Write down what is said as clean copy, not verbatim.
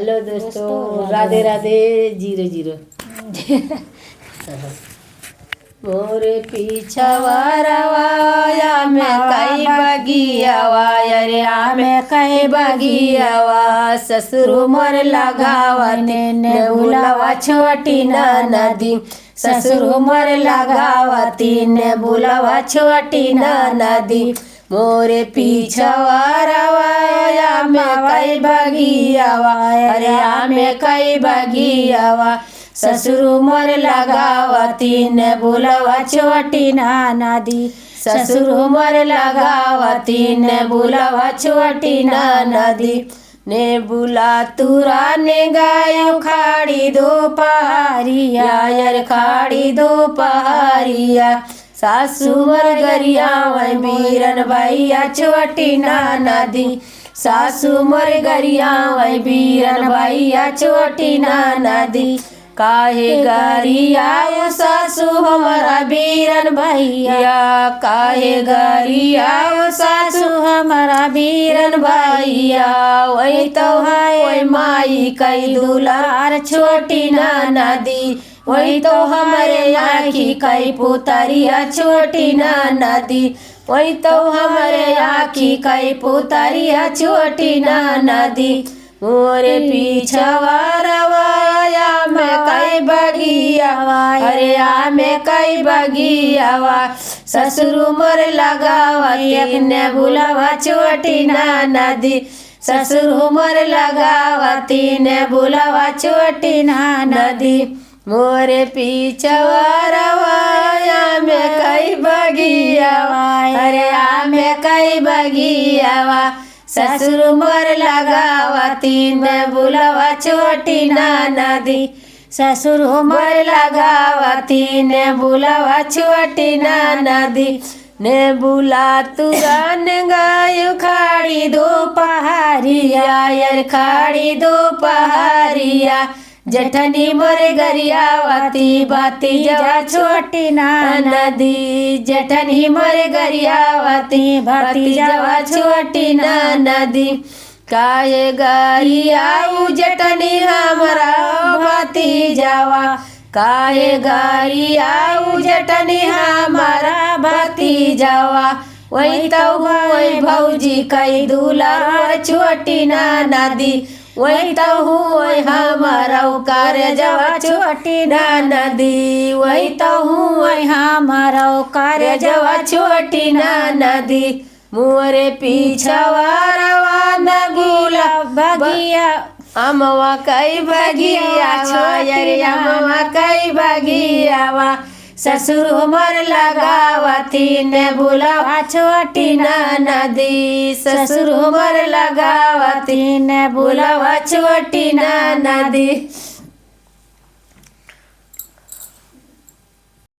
Hello दोस्तों, Radhe Radhe. Zero zero मोरे पीछवाया में कई बगियावा, अरे में कई बगियावा। ससुर मोर लगावने ने बुलावा छोटी नदी, ससुर मोर लगावती ने बुलावा छोटी नदी। मोरे पीछवाया में कई बगियावा, अरे में कई बगियावा। ससुर मोर लगावती ने बुलावा छोटी नदी, ससुर मोर लगावती ने बुलावा छोटी नदी। ने बुला तुरा ने गायो खाड़ी दो पहाड़िया, यार खाड़ी दो पहाड़िया। सासू मोर गरिया वही बीरन भैया छोटी नदी, सासू मोर गरिया वही बीरन भैया छोटी नदी। काहे गरिया सासू हमारा बीरन भैया, काहे गरिया सासू हमारा बीरन भैया। वही तो है वही माई कई दुलार छोटी नदी, वही तो हमारे आँखी कई पुतरिया छोटी नदी, वही तो हमारे आँखी कई पुतरिया छोटी नदी। मोरे पीछवाया में कई बगियावा, अरे में कई बगियावा। ससुर मोर लगावती ने बुलावा छोटी नदी, ससुर मोर लगावती ने बुलावा छोटी नदी। मोरे पीछवाया में कई बगियावा, अरे में कई बगियावा। ससुर मोर लगावती ने बुलावा छोटी नदी, ससुर मोर लगावती ने बुलावा छोटी नदी। ने बुला तुरन गायो खाड़ी दो पहाड़िया, यार खाड़ी दो पहाड़िया। जठनी मोर गरियावती बाती जवा छोटी नदी, जठनी मोर गरियावती बाती जवा छोटी नदी। काहे गरियाऊ जठनी हमारा बाती जवा, काहे गरियाऊ जठनी हमारा बाती जवा। वही तो वही भौजी कई दुलार छोटी नदी, वही तो हूँ हमारा कार्य जवा छोटी नदी, वही तो हूँ हमारा कार्य जवा छोटी नदी। मोरे पीछवारवा नगुला बगिया, अमवा कई बगिया यारे अमवा कई बगियावा। ससुर मोर लगावती ने बुलावा छोटी नदी, ससुर मोर लगावती ने बुलावा छोटी नदी।